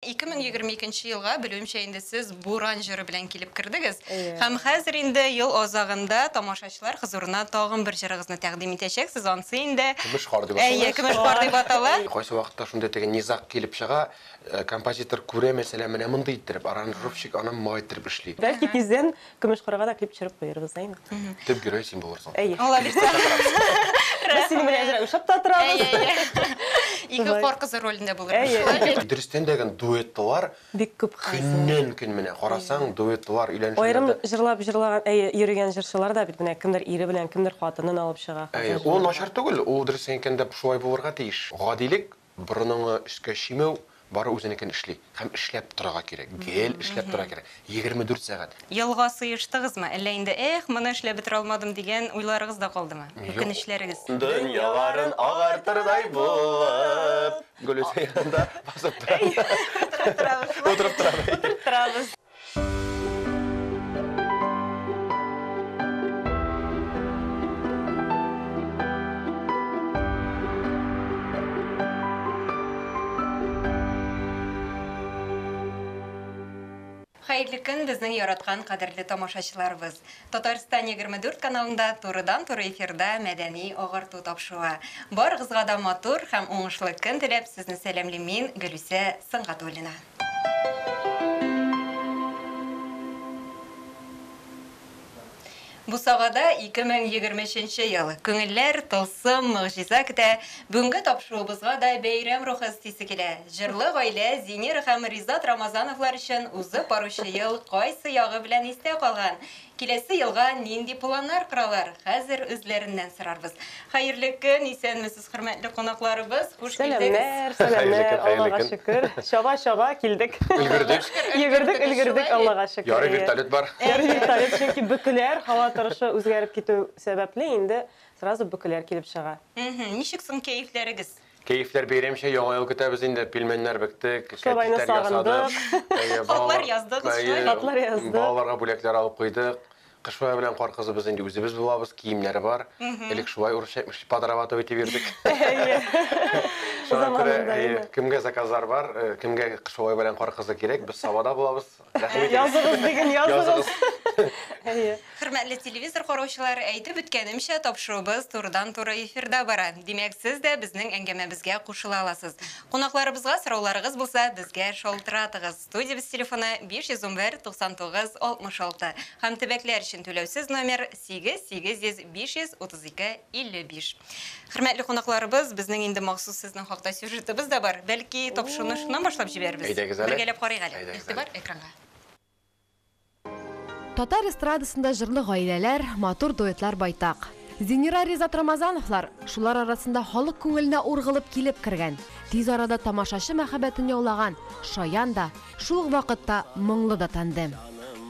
2022 елга белүемчә инде сез Буран җыры белән килеп кирдегез. Һәм хәзер инде ел азагында тамашачылар хузурына тагын бер җырыгызны тәкъдим итәчәксез. Ансы инде Көмеш кар дип атала. Көмеш кар дип атала. Кайсы вакытта шундай тегән низак килеп чыга, композитор күрә мәсәлә менә монда иттереп, аранжировщик аны моңа иттереп эшли. Бәлки тиздән көмеш карга да клип чырып куярбыз инде. Төп герой син булырсың. Алла бирсә. Син белән әҗрә ушап та торабыз. Ике кар кызы ролендә булыр. Дөрестән дәгән дуэтлар Бик күп көннән көн менә карасаң дуэтлар Айрым өйләнешәләр. җырлап җырлаган, йөргән җырчылар да бит менә кемдер ире белән, кемдер хатынын алып чыга. Ул начар түгел, ул дөрестән әйткәндә шулай булырга тиеш. Гадилек борыныңны эшкә чимәү бары үзенекен эшли һәм эшләп торырга кирәк. Гел эшләп торырга кирәк. 24 сәгать. Елга сыештыгызмы? Әллә инде моны эшләп бетерә алмадым дигән уйларыгыз да калдымы? Үкенечләрегез. Дөньяларын агартырдай булып, Гөлүсә янында басып тора. Утырып торабыз. Хәерле көн безнең яраткан кадерле тамашачыларыбыз. Татарстан 24 каналында турыдан-туры эфирда мәдәни агарту тапшыруы. Барыгызга да матур һәм уңышлы көн теләп сезне сәламлыйм мин, Гөлүсә Сыңгатуллина. Бу сагада 2023 ел. Күңелләр тылсым мөгъҗиза көтә. Бүгенге тапшыруыбызга да бәйрәм рухы истисе килә. Җырлы гаилә Зинер һәм Ризат Рамазановлар өчен узып баручы ел кайсы ягы белән истә калган? Киләсе елга нинди планнар коралар? Хәзер үзләреннән сорарбыз. Хәерле көн, исәнмесез, хөрмәтле кунакларыбыз. Хуш килдегез. Сәламнәр, Аллага шөкер. Чаба килдек. Өлгердек, Аллага шөкер. Ярый вертолет бар. Ярый вертолет, чөнки бөкеләр һава торышы үзгәреп китү сәбәпле инде сразу бөкеләр килеп чыга. Ничек соң кәефләрегез? Кәефләр бәйрәмчә яңа ел көтәбез инде, пилмәннәр бектек, Шабайны сагындык. Хатлар яздык, хатлар яздык. Балаларга бүләкләр алып куйдык. Кыш белән кар кызы без инде үзебез булабыз, киемнәре бар. Элек шулай урысча подраватывать итеп йөрдек. Кемгә заказлар бар, кемгә шулай белән кар кызы кирәк, без сабада булабыз. Рәхмәт. Языгыз дигән языгыз. Хөрмәтле телевизор караучылар, әйтеп үткәнемчә, тапшыруыбыз турыдан-туры эфирда бара. Димәк, сез дә безнең әңгәмәбезгә кушыла аласыз. Кунакларыбызга сорауларыгыз булса, безгә шалтыратыгыз. Студиябыз телефоны 511-91-66. Һәм төбәкләр өчен түләүсез номер 8800-532-55. Хөрмәтле кунакларыбыз, безнең инде махсус сезнең хакта сюжетыбыз да бар. Бәлки тапшыруны шуннан башлап җибәрбез. Бергәләп карыйк әле. Игътибар экранга. Татар эстрадасында җырлы гаиләләр, матур дуэтлар байтак. Зинира Ризат Рамазановлар шулар арасында халык күңеленә ургылып килеп кергән. Тиз арада тамашачы мәхәббәтен яулаган Шаян да шул ук вакытта моңлы да тандем.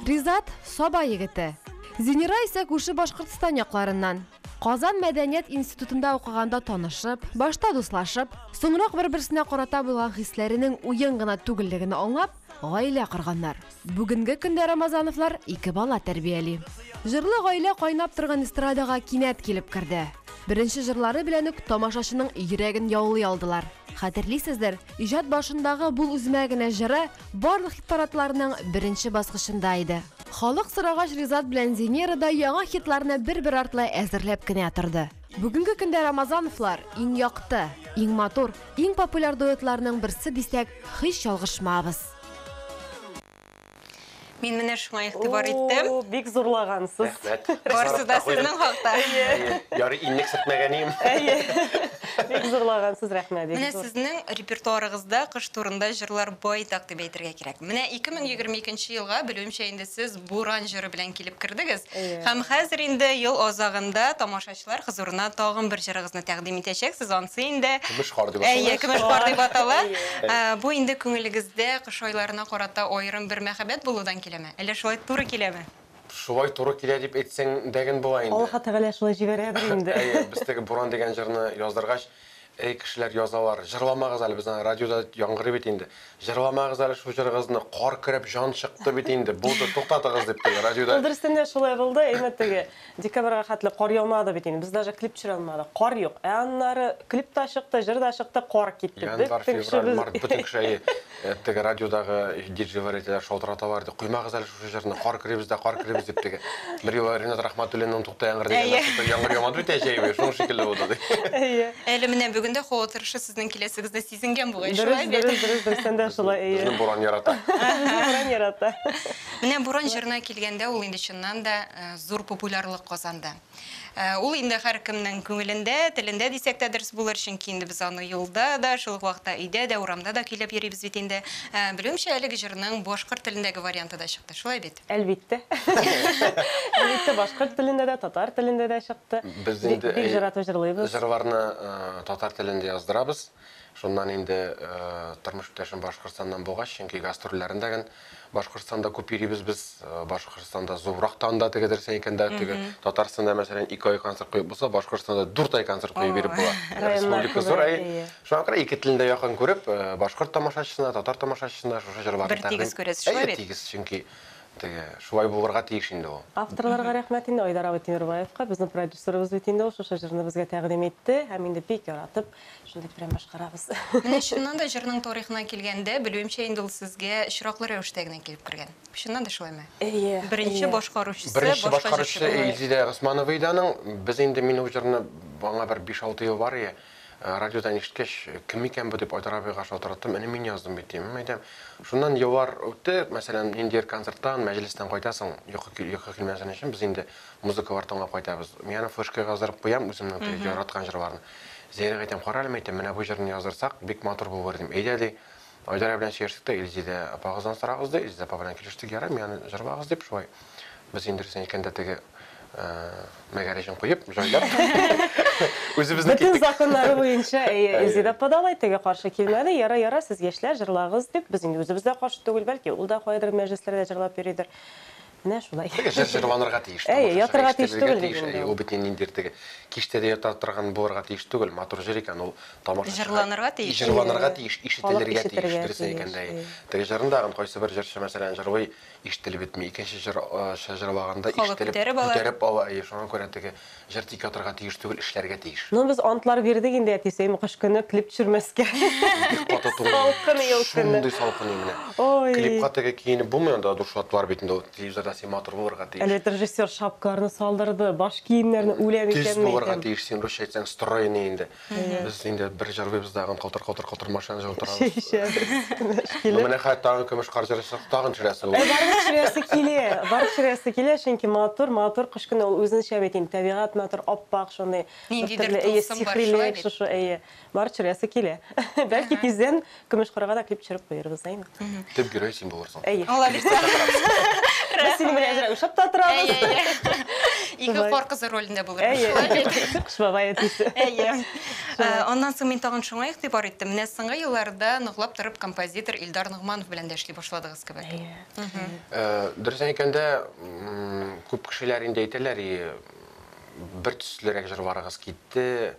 Ризат Саба егете. Зинира исә күрше Башкортстан якларыннан. Казан мәдәният институтында укыганда танышып, башта дуслашып, соңрак бер-берсенә карата булган хисләренең уен гына түгеллеген аңлап, гаилә корганнар. Бүгенге көндә Рамазановлар 2 бала тәрбияли. Җырлы гаилә кайнап торган эстрадага кинәт килеп керде. Беренче җырлары белән үк тамашачының йөрәген яулый алдылар. Хәтерлисездер, иҗат башындагы бул үзмәгенә җыры барлык хит-парадларның беренче баскычында иде. Халык сорагач Ризат белән Зинера да яңа хитларны бер-бер артлы әзерләп кенә торды. Бүгенге көндә Рамазановлар иң якты, иң матур, иң популяр дуэтларның берсе дисәк, һич ялгышмабыз. Мин менә шуңа игътибар иттем. Бик зурлагансыз. Барсы да сезнең хакта. Ярый иннек сыртмаганым. Бик зурлагансыз, рәхмәт. Менә сезнең репертуарыгызда кыш турында җырлар байтак дип әйтергә кирәк. Менә 2022 елга белүемчә инде сез Буран җыры белән килеп кирдегез. Һәм хәзер инде ел азагында тамашачылар хузурына тагын бер җырыгызны тәкъдим итәчәксез. Ансы инде Көмеш кар дип атала. Көмеш кар дип атала. Бу инде күңелегездә кыш айларына карата аерым бер мәхәббәт булудан киләме? Әллә шулай туры киләме? Шулай туры килә дип әйтсәң дәген була инде. Аллаһ Тәгалә шулай җибәрәдер инде. Без теге Буран дигән җырны яздыргач, Ey кешеләр язалар, җырламагыз әле, безнең радиода яңгыр бит инде. Җырламагыз әле шу җырыгызны, кар кереп җан чыкты бит инде. Булды, туктатыгыз дип теге радиода. Дөрестән шулай булды. Әймәттәге декабрьгә хәтле кар яумады бит инде. Без даже клип төшерә алмадык. Кар юк. Аннары клип та чыкты, җыр да чыкты, кар китте. Январь, февраль, март бөтен кеше теге радиодагы диджейләр шалтыраталар ди. Куймагыз әле шу җырны, кар керебез дип теге. Бер ел Ринат Рахматуллинның тукта яңгыр дигән яңгыр яумады бит әҗәйбе. Шуның шикелле булды ди. Әле менә бүгендә хава торышы сезнең киләсегезне сизенгән бугай, шулай бит. Дөрестән дә шулай. Безне буран ярата. Буран ярата. Менә буран җырына килгәндә ул инде чыннан да зур популярлык казанды. Ул инде һәркемнең күңелендә, телендә дисәк тә дөрес булыр, чөнки инде без аны юлда да, шул ук вакытта өйдә дә, урамда да килеп йөрибез бит инде. Белүемчә, әлеге җырның башкорт телендәге варианты да чыкты, шулай бит? Әлбиттә. Әлбиттә башкорт телендә дә, татар телендә дә чыкты. Без инде бик җыратып җырлыйбыз. җырларны татар телендә яздырабыз. Шуннан инде тормыш иптәшем Башкортстаннан булгач, чөнки гастрольләрендә Башкортстанда күп йөрибез без. Башкортстанда зуррактан да тегедер икәндә теге Татарстанда мәсәлән 2 ай концерт куеп булса, Башкортстанда 4 ай концерт куеп биреп була. Республика зур. Шуңа күрә ике телендә якын күреп, башкорт тамашачысына, татар тамашачысына шушы җырларны Бер тигез күрәсез, шулай бит? Тигез, чөнки теге шулай булырга тиеш инде ул. Авторларга рәхмәт инде Айдар абый Тимербаевка, безнең продюсерыбыз бит инде ул шушы җырны безгә тәкъдим итте һәм инде бик яратып, шундый белән башкарабыз. Менә чыннан да җырның тарихына килгәндә, белүемчә инде ул сезгә очраклы рәвештә генә килеп кергән. Чыннан да шулаймы? Беренче башкаручысы, Беренче башкаручысы Илзидә Госмановыйданың, без инде мин ул җырны аңа бер 5-6 ел бар иде. Радиодан ишеткәч, кем икән бу дип Айдар абыйга шалтыраттым, менә мин яздым бит дим. Әйтәм, шуннан еллар үтте, мәсәлән, инде концерттан, мәҗлестән кайтасың, йокы килмәсен өчен без инде музыкалар тыңлап кайтабыз. Мин аны флешкага яздырып куям, үземнең теге яраткан җырларны. Зәйрәгә әйтәм, карале, әйтәм, менә бу җырны яздырсак, бик матур булыр дим. Әйдә ди, Айдар белән сөйләштек тә, Илзидә апагыздан сорагыз ди, Илзидә апа белән килештек, ярый, мин аны җырлагыз дип шулай. Без инде сен әйткәндә теге мәгарәҗен куеп, җайлап. Үзебезнең Bütün законнары буенча Илзидә апа да теге каршы килмәде. Яра, сез яшьләр җырлагыз дип, без инде үзебез дә каршы түгел, бәлки ул да кайдыр мәҗлесләрдә җырлап йөридер. Менә шулай. Җырланырга тиеш. Ятырга тиеш түгел диген. Ул бит инде теге кичтә дә ята торган булырга тиеш түгел. Матур җыр икән ул тамаша. Җырланырга тиеш. Җырланырга тиеш, ишетелергә тиеш дөрес әйткәндә. Теге җырында кайсы бер җырчы мәсәлән җырлый, ишетелеп бетми. Икенче җыр җырлаганда ишетелеп күтәреп ала. Шуңа күрә теге җыр тик ятырга тиеш түгел, эшләргә тиеш. Ну без антлар бирдек инде әтисем кыш көне клип төшермәскә. Салкын ел көне. Шундый салкын менә. Ой. Клипка теге киенеп булмый анда дуршатлар бит инде телевизорда матур булырга тиеш. Әле режиссер шапкаларны салдырды, баш киемнәрне үләм Тиз икәнме булырга икән. тиеш, син русча әйтсәң стройный инде. Без инде бер җырлыйбыз дагы калтыр машина җылтырабыз. Менә хәтта көмеш кар җырчык тагын төшерәсе ул. Бар чирәсе килә, чөнки матур кыш көне ул үзенчә бит инде табигать матур, аппак шундый. Ниндидер тылсым бар, шулай бит. Шушы бар чирәсе килә. Бәлки тиздән көмеш карга да клип төшереп куярбыз инде. Төп герой син булырсың. Алла бирсә. Без синең белән әзрәк ушап та торабыз. Ике кар кызы ролендә булыр. Кыш бабай әтисе. Аннан соң мин тагын шуңа игътибар иттем. Менә соңгы елларда ныклап торып композитор Илдар Нугманов белән дә эшли башладыгыз кебек. Дөрес әйткәндә, күп кешеләр инде әйтәләр, бер төслерәк җырларыгыз китте.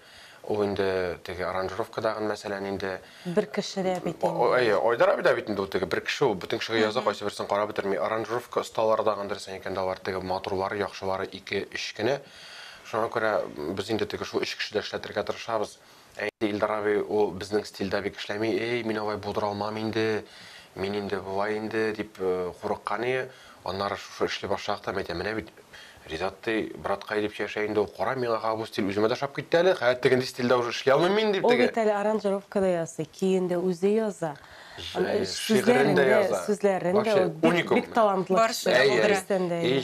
Ул инде теге аранжировкадагы мәсәлән инде бер кеше дә бит инде. Айдар абый да бит инде теге бер кеше ул бөтен кешегә яза, кайсы берсен карап бетерми. Аранжировка осталардагы дөрес әйткәндә алар теге матурлары, яхшылары 2-3 кенә. Шуңа күрә без инде теге шул 3 кешедә эшләтергә тырышабыз. Илдар абый ул безнең стильдә бик эшләми. Мин алай булдыра алмам инде. Мин инде булай инде дип курыкканы. Аннары шушы эшли башлагда әйтәм, менә бит Ризатты браткай дип яшәй инде, кара миңа бу стиль үземә дә шап китте әле. Хәят тегенде стильдә уже эшли алмыйм мин дип теге. Ул бит әле аранжировкада ясый, киендә үзе яза. Шигырендә яза. Сүзләрендә бик талантлы.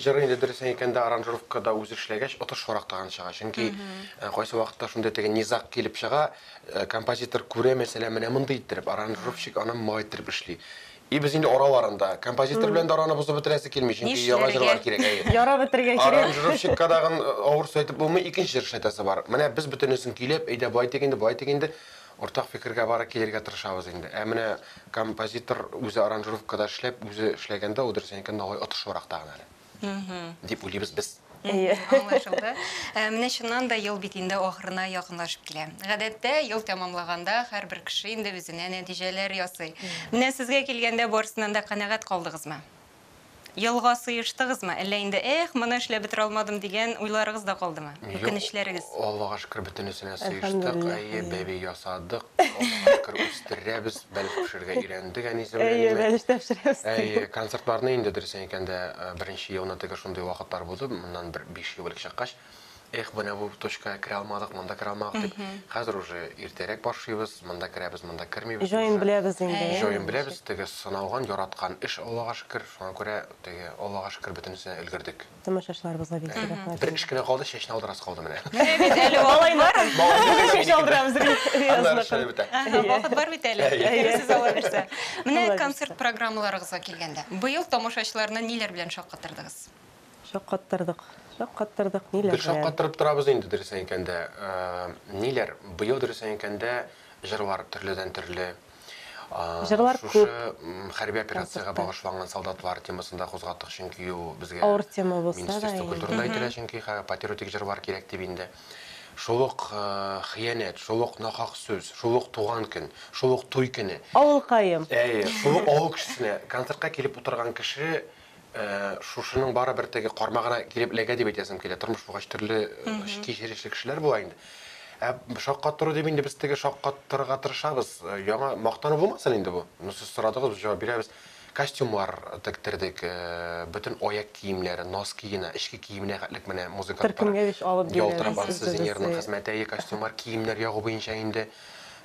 Җыр инде дөрес әйткәндә аранжировкада үзе эшләгәч, отыш шарактаган чыга. Чөнки кайсы вакытта шундый теге низак килеп чыга, композитор күрә мәсәлән менә мондый иттереп, аранжировщик аны моңа иттереп эшли. Biz indi oralarında kompozitör bilan arаны buzib bitirәсе килми, чөнки яңа җырлар кирәк. Яра бетергә кирәк. Аранжировщиккадагы авыр сөйтеп булмый, икенче җыр шайтасы бар. Менә без бөтенесен килеп, әйдә бай тегенде, ортак фикергә бара килергә тырышабыз инде. Менә композитор үзе аранжировкада эшләп, үзе эшләгәндә, ул дөрес әйткәндә алай отышварак тагын әле. Дип уйлыйбыз без. Аңлашылды. Менә шуннан да ел битендә ахырына якынлашып килә. Гадәттә, ел тәмамлаганда һәрбер кеше инде үзенә нәтиҗәләр ясый. Менә сезгә килгәндә барысыннан да канәгать калдыгызмы? Елга сыйыштыгызмы? Әллә инде моны эшләп бетерә алмадым дигән уйларыгыз да калдымы? Үкенечләрегез? Аллага шөкер бөтенесенә сыйыштык, бәби ясадык, Аллага шөкер үстерәбез, бәлки пешерергә өйрәндек, әнисе белән. Бәлештә пешерәбез. Концертларны инде дөресен әйткәндә беренче елны теге шундый вакытлар булды, моннан 5 ел элек чыккач. Менә бу точкага керә алмадык, монда керә алмадык дип. Хәзер уже иртәрәк башлыйбыз, монда керәбез, монда кермибез. Җаен беләбез инде. Җаен беләбез, теге сыналган, яраткан эш Аллага шөкер, шуңа күрә теге Аллага шөкер бөтенесенә өлгердек. Тамашачыларыбызга бик рәхмәт. Бер эш кенә калды, чәчне алдырасы калды менә. Бит әле алайлар. Чәч алдырабыз Вакыт бар бит әле. Сез ала бирсә. Менә концерт программаларыгызга килгәндә. Быел тамашачыларны ниләр белән шаккаттырдыгыз? Шаккаттырдык, ниләр? Бер шаккаттырып торабыз инде дөресен әйткәндә. Ниләр? Быел дөресен әйткәндә җырлар төрледән төрле. Җырлар күп. Хәрби операциягә багышланган солдатлар темасында кузгаттык, чөнки ул безгә Авыр тема булса да. Министрлык культурында әйтелә, чөнки патриотик җырлар кирәк дип инде. Шулык хыянәт, шулык нахак сүз, шулык туган көн, шулык туй көне. Авыл кайым. Шулык авыл кешесенә концертка килеп утырган кеше шушының бары бер теге кармагына килеп эләгә дип әйтәсем килә. Тормыш бугач төрле кичерешле кешеләр була инде. Шаккаттыру дип инде без теге шаккаттырырга тырышабыз. Яңа мактану булмасын инде бу. Сез сорадыгыз, җавап бирәбез. Костюмлар тектердек, бөтен аяк киемнәре, нос киеме, эчке киеменә хәтлек менә музыкантлар. Төркемгә биш алып бирәбез. Ялтырап сизенерның хезмәте костюмлар, киемнәр ягу буенча инде.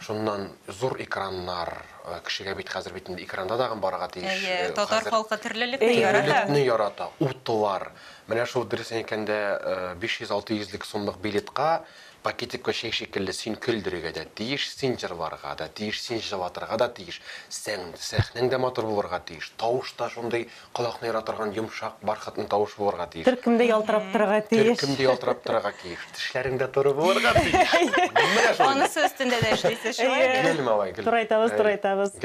Шуннан зур экраннар, кешегә бит хәзер бит инде экранда да барырга тиеш. Татар халкы төрлелекне ярата. Төрлелекне ярата. Утлар. Менә шул дөресен әйткәндә 500-600 сумлык билетка пакетикка шей шикелле син көлдерергә дә тиеш, син җырларга да тиеш, син җаватырга да тиеш. Сәхнәң дә матур булырга тиеш. Тавыш та шундый колакны яратырган йомшак, бархатны тавыш булырга тиеш. Төркемдә ялтырап торырга тиеш. Төркемдә ялтырап торырга тиеш. Тешләрең дә туры булырга тиеш. Менә шул. Анысы өстендә дә эшлисез шулай. Гел малай, гел. Турайтабыз.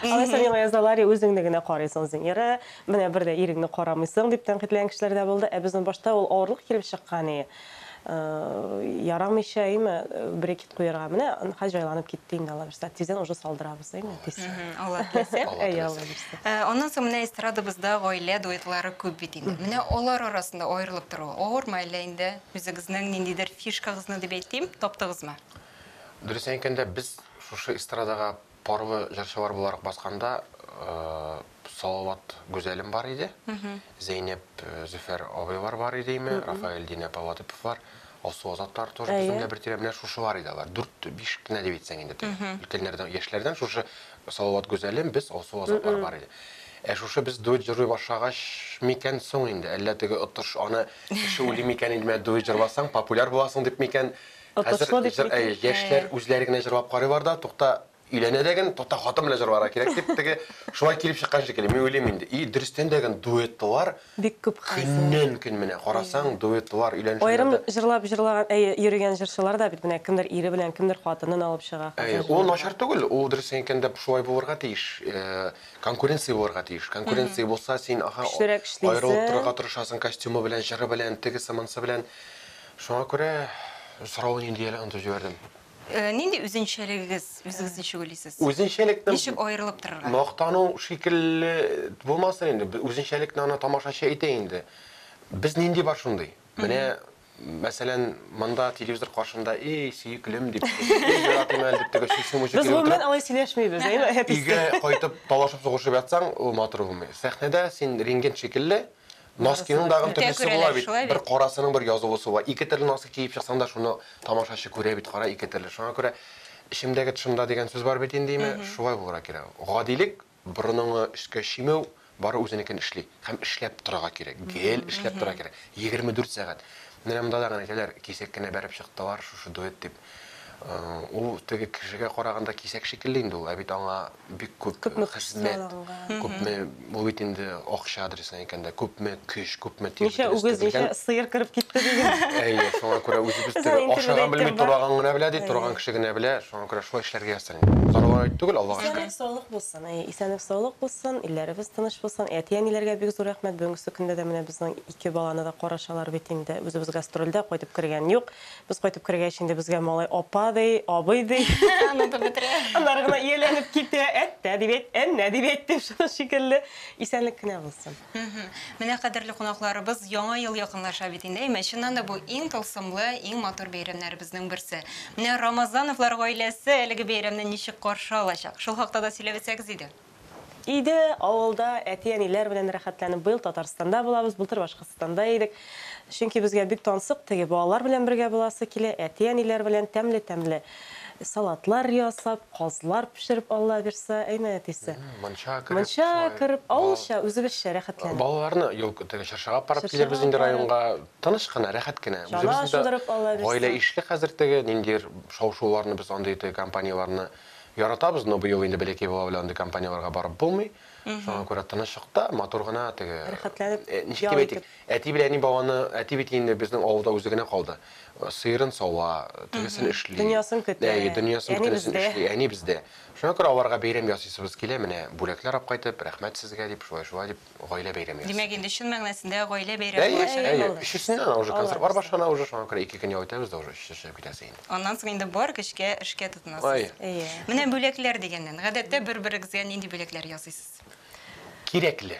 Алайса миңа язалар үзеңне генә карыйсың зиңере, менә бер дә иреңне карамыйсың дип тәнкыйтьләгән кешеләр дә булды. Безнең башта ул авырлык килеп чыккан. Ярамыйча бер кит куярга менә хаҗайланып китте инде алар бирсә тиздән уже салдырабыз тиз. Алла теләсә. Алла бирсә. Аннан соң менә эстрадабызда гаилә дуэтлары күп бит инде. Менә алар арасында аерылып тору авырмы әллә инде үзегезнең ниндидер фишкагызны дип әйтим, таптыгызмы? Дөресен әйткәндә без шушы эстрадага парлы җырчылар буларак басканда Салават Гүзәлем бар иде. Зәйнәп Зөфәр абыйлар бар иде, Рафаэль Динә Павлатипов бар. Алсу Азаттар тоже безнең бер тирәмләр шушылар иде алар. 4-5 кенә дип әйтсәң инде. Өлкәннәрдән, яшьләрдән шушы Салават Гүзәлем, без Алсу Азаттар бар иде. Шушы без дуэт җырлый башлагач микән соң инде, әллә теге отыш аны кеше ули микән инде дуэт җырласаң популяр буласың дип микән. Хәзер яшьләр үзләре генә җырлап карыйлар да, тукта Үйләнә дигән тота хатын белән җырларга кирәк дип теге шулай килеп чыккан шикелле. Мин уйлыйм инде. Дөрестән дигән дуэтлар бик күп көннән көн менә карасаң дуэтлар өйләнешәләр. Аерым җырлап җырлаган, йөргән җырчылар да бит менә кемдер ире белән кемдер хатынын алып чыга. Ул начар түгел. Ул дөрестән әйткәндә шулай булырга тиеш. Конкуренция булырга тиеш. Конкуренция булса син аерылып торырга тырышасың костюмы белән, җыры белән, теге самансы белән. Шуңа күрә соравын инде әле анда җибәрдем. Нинди үзенчәлегегез, үзегез ничек уйлыйсыз? Үзенчәлекне Ничек аерылып торырга? Мактану шикелле булмасын инде. Үзенчәлекне ана тамашачы әйтә инде. Без нинди бар шундый. Менә мәсәлән, монда телевизор каршында сөйкелем дип, яратым әле дип теге сүзне мөҗик. Без гомумән алай сөйләшмибез, әйме? Игә кайтып талашып сугышып ятсаң, ул матур булмый. Сәхнәдә син рентген шикелле Носкиның дагы төрлесе була бит. Бер карасының бер язылысы бар. Ике төрле носки киеп чыксаң да шуны тамашачы күрә бит, кара ике төрле. Шуңа күрә ишемдәге тышымда дигән сүз бар бит индеме? Шулай булырга кирәк. Гадилек борыныңны эшкә шимәү бары үзенекен эшли һәм эшләп торырга кирәк. Гел эшләп торырга кирәк. 24 сәгать. Менә монда да әйтәләр, кисәк кенә бәреп чыктылар шушы дуэт дип. ул теге кешегә караганда кисәк шикелле инде ул. Ә бит аңа бик күп хезмәт, күпме ул бит инде акча адресына икән дә, күпме көч, күпме тир. Ничә үгез, ничә сыер кырып китте диген. Әйе, шуңа күрә үзебез теге акчадан белми торган гына белә ди, торган кеше генә белә. Шуңа күрә шулай эшләргә ясый. Зарар түгел, Аллага шөкер. Саулык булсын, исәнлек саулык булсын, илләребез тыныч булсын. Әтиәниләргә бик зур рәхмәт. Бүгенге көндә дә менә безнең ике баланы да карашалар бит инде. Үзебез гастрольдә кайтып кергән юк. Без кайтып кергәч инде безгә малай апа ди, абый ди. Аны бетерә. Алар гына ияләнеп китә. Әттә дип, әннә дип шуны шикелле. Исәнлек кенә булсын. Менә кадерле кунакларыбыз, яңа ел якынлаша бит инде. Мәченнән дә бу иң тылсымлы, иң матур бәйрәмнәребезнең берсе. Менә Рамазановлар гаиләсе әлеге бәйрәмне ничек каршы алачак? Шул хакта да сөйләсәгез иде. Иде авылда әтиәниләр белән рәхәтләнеп быел Татарстанда булабыз, былтыр Башкортстанда идек. Чөнки безгә бик тансык, теге балалар белән бергә буласы килә, әтиәниләр белән тәмле-тәмле салатлар ясап, казлар пешереп Алла бирсә, әймә әтисе. Монча кырып, авылча үзебезчә рәхәтләнеп. Балаларны юл теге чаршыга апарып килербез инде районга, тыныч кына, рәхәт кенә. Гаилә ишле хәзер теге ниндидер шау-шуларны без андый компанияларны яратабыз, но быел инде бәләкәй була белән андый компанияларга барып булмый. Шуңа күрә тынычлыкта, матур гына теге ничек дип әйтик, әти белән әни баланы, әти бит инде безнең авылда үзе генә калды. Сыерын сауа, тегесен эшли. Дөньясын көтә. Дөньясын эшли, әни бездә. Шуңа күрә аларга бәйрәм ясыйсыбыз килә, менә бүләкләр алып кайтып, рәхмәт сезгә дип, шулай дип гаилә бәйрәме ясый. Димәк, инде чын мәгънәсендә гаилә бәйрәме яшәгән. Өчесеннән уже концертлар башлана, уже шуңа күрә 2 көн яйтабыз да уже эшләп китәсе инде. Аннан соң инде бар көчкә эшкә тотынасыз. Менә бүләкләр дигәннән, гадәттә бер-берегезгә нинди бүләкләр ясыйсыз? Кирәкле.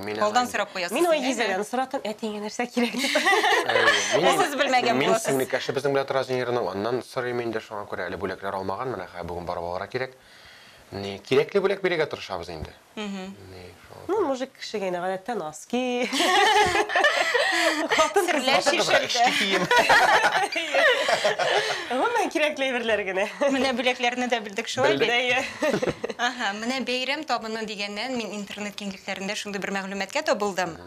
Мин алдан сорап куясыз. Мин ой гизәлән соратам, әтиңә нәрсә кирәк дип. Сез белмәгән Мин буласыз. сеңне кеше безнең белән разниерның, аннан сорыйм инде шуңа күрә әле бүләкләр алмаган, менә бүген барып алырга кирәк. Ни кирәкле бүләк бирергә тырышабыз инде. Ну, мужик кешегә гадәттә носки. Серләр шишелде. Гомумән кирәкле әйберләр генә. Менә бүләкләрне дә белдек шулай бит. Белдек. Менә бәйрәм табыны дигәннән мин интернет киңлекләрендә шундый бер мәгълүматкә табылдым.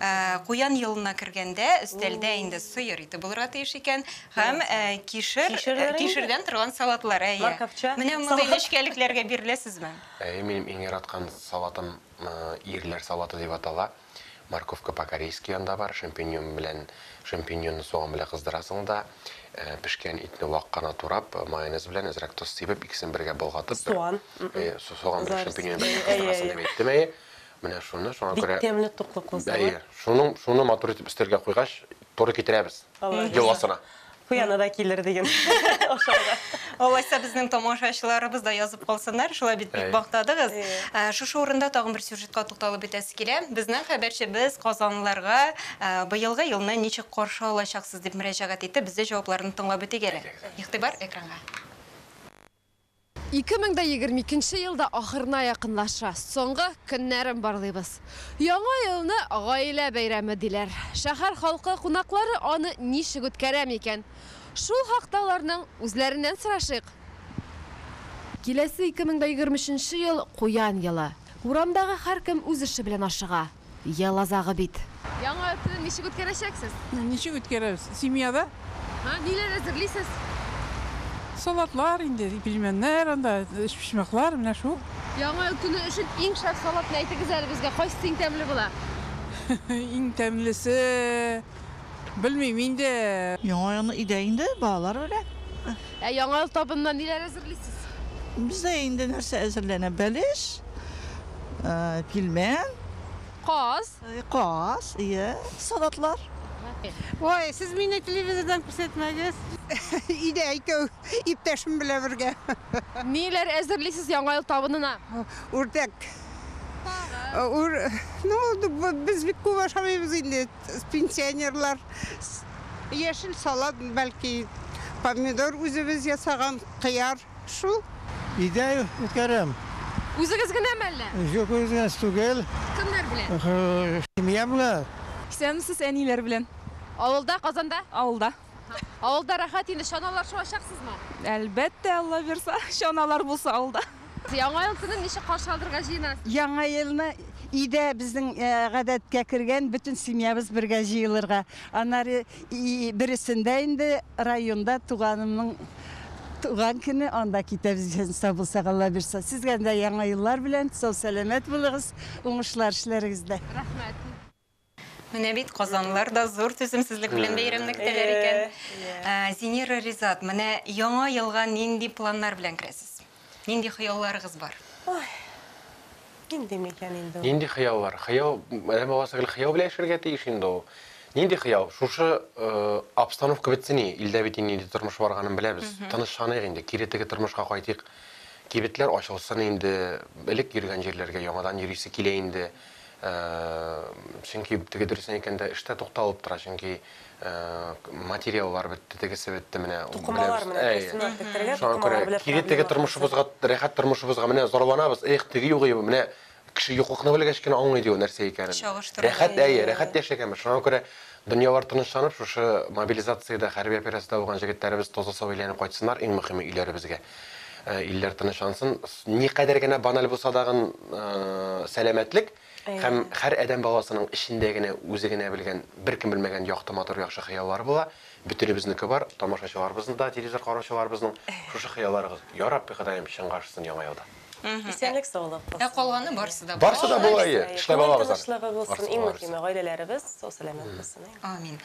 Куян елына кергәндә өстәлдә инде сыер ите булырга тиеш икән һәм кишердән торган салатлар. Менә мондый нечкәлекләргә биреләсезме? Минем иң яраткан салатым ирләр салаты дип атала. Морковка по-корейски анда бар, шампиньонны суган белән кыздырасың да, пешкән итне вак кына турап, майонез белән әзрәк тоз сибеп, икесен бергә болгатып, суган белән шампиньон белән кыздырасың дип әйттем. Менә шуңа күрә бик тәмле туклык булса. Шуны матур итеп өстәлгә куйгач, туры китерәбез. Йоласына. Куяны да килер диген. Ошалга. Алайса безнең тамашачыларыбыз да язып калсыннар, шулай бит бик бактадыгыз. Шушы урында тагын бер сюжетка тукталып бетәсе килә. Безнең хәбәрчебез казанлыларга быелгы елны ничек каршы алачаксыз дип мөрәҗәгать итте. Бездә җавапларын тыңлап бетегәле. Игътибар экранга. 2022 елда ахырына якынлаша. Соңгы көннәрен барлыйбыз. Яңа елны гаилә бәйрәме диләр. Шәһәр халкы кунаклары аны ничек үткәрә микән? Шул хакталарның үзләреннән сорашыйк. Киләсе 2023 ел Куян елы. Урамдагы һәркем үз эше белән ашыга. Ел азагы бит. Яңа елны ничек үткәрәчәксез? Ничек үткәрәбез? Семьяда? Ниләр әзерлисез? Салатлар инде, пельменнәр, анда пешмәкләр, менә шул. Яңа ел көне өчен иң шәп салатны әйтегез әле безгә. Кайсы иң тәмле була? Иң тәмлесе белмим инде. Яңа елны идә инде балалар белән. Яңа ел табыннан ниләр әзерлисез? Бездә инде нәрсә әзерләнә? Бәлеш, пельмен, Каз. каз, салатлар. Ой, сіз мені телевизордан күрсәтмәгез. Иде икәү иптәшем белән бергә. Ниләр әзерлисез яңа ел табынына? Үрдәк. Без бик күп ашамыйбыз инде, пенсионерлар. Яшел салат, бәлки помидор үзебез ясаган, кыяр, шул. Иде үткәрәм. Үзегез генәме әллә? Юк, үзегез түгел. Кемнәр белән? Семья белән. Исәнмесез әниләр белән? Авылда, Казанда? Авылда. Авылда рәхәт инде, чаналар шуачаксызмы? Әлбәттә, Алла бирсә, чаналар булса авылда. Яңа ел көнен ничек каршы алдырга җыенасыз? Яңа елны иде безнең гадәткә кергән бөтен семьябыз бергә җыелырга. Аннары берсендә инде районда туганымның Туган көне анда китәбез җенса булса Алла бирсә. Сезгә дә яңа еллар белән сау сәламәт булыгыз, уңышлар эшләрегездә. Менә бит Казанлылар да зур түземсезлек белән бәйрәмне көтәләр икән. Зинира Ризат, менә яңа елга нинди планнар белән керәсез? Нинди хыялларыгыз бар? Нинди микән инде? Нинди хыяллар? Хыял, әдәм баласы хыял белән эшләргә тиеш инде ул. Нинди хыял? Шушы обстановка бетсени, илдә бит инде тормыш барганын беләбез. Тынычланыйк инде, киретеге тормышка кайтыйк. Кибетләр ачылсын инде, элек йөргән җирләргә яңадан йөрисе килә инде. Чөнки теге дөресен әйткәндә эштә тукталып тора, чөнки материаллар бетте, тегесе бетте менә. Тукымалар менә тукымалар белән. Киретеге тормышыбызга, рәхәт тормышыбызга менә зарланабыз. Теге югы менә кеше юклыкны белгәч кенә аңлый ди ул нәрсә икәнен. Рәхәт яшәгәнбез. Шуңа күрә дөньялар тынычланып, шушы мобилизациядә, хәрби операциядә булган җегетләребез тоза-сау әйләнеп кайтсыннар, иң мөһиме өйләребезгә. Илләр тынычлансын. Никадәр генә баналь булса дагы сәламәтлек һәм һәр адәм баласының эчендә генә үзе генә белгән, беркем белмәгән якты матур яхшы хыяллар була. Bütünüбезнеке бар, тамашачыларыбызның да, телевизор караучыларыбызның шушы хыялларыгыз. Я Рабби, Ходаем, чыңгашсын яңа елда. Исәнлек саулык булсын. Калганы барсы да. Барсы да була, эшләп алабыз. Тынычлыгы булсын, иң мөһиме гаиләләребез сау сәламәт булсын. Амин.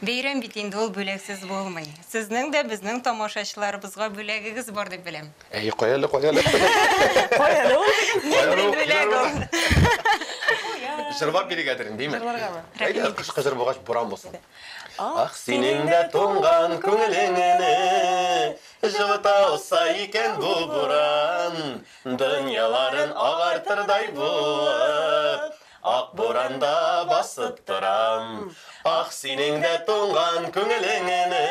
Бәйрәм бит инде ул бүләксез булмый. Сезнең дә безнең тамашачыларыбызга бүләгегез бар дип беләм. Каялы. Җырлап бирегәдер инде, димме? Кышкы җыр булгач буран булсын. Ах, синең дә туңган күңелеңне җылыта алса икән бу буран, дөньяларын агартырдай булып, ак буранда басып торам. Ах, синең дә туңган күңелеңне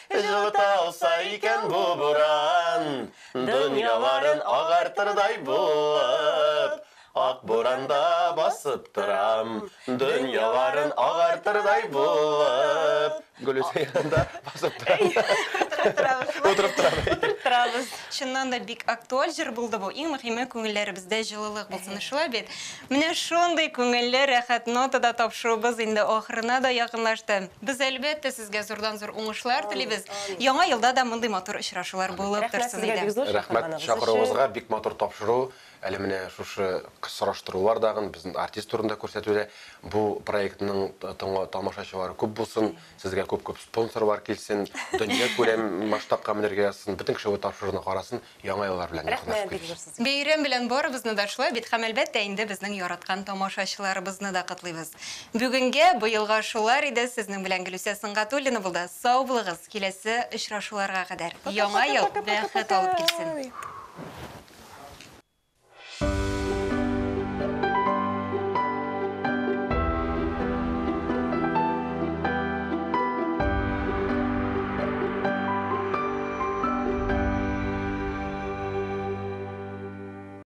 җылыта алса икән бу буран, дөньяларын агартырдай булып, ак буранда басып торам, дөньяларын агартырдай булып. Гөлүсә янында басып торам. Утырып торам. Чыннан да бик актуаль җыр булды бу. Иң мөһиме күңелләребездә җылылык булсын. Шулай бит. Менә шундый күңелле рәхәт нотада тапшыруыбыз инде ахырына да якынлашты. Без әлбәттә сезгә зурдан-зур уңышлар телибез. Яңа елда да мондый матур очрашулар булып торсын иде. Рәхмәт, чакыруыгызга бик матур тапшыру. Әле менә шушы сораштырулар дагы безнең артист турында күрсәтүдә бу проектның тамашачылары күп булсын, сезгә күп спонсорлар килсен, дөнья күләм масштабка менергә язсын, бөтен кеше бу тапшыруны карасын, яңа еллар белән якынлашып. Бәйрәм белән барыбызны да шулай бит, һәм әлбәттә инде безнең яраткан тамашачыларыбызны да котлыйбыз. Бүгенгә бу елга шулар иде, сезнең белән Гөлүсә Сыңгатуллина булды. Сау булыгыз, киләсе очрашуларга кадәр. Яңа ел бәхет алып килсен.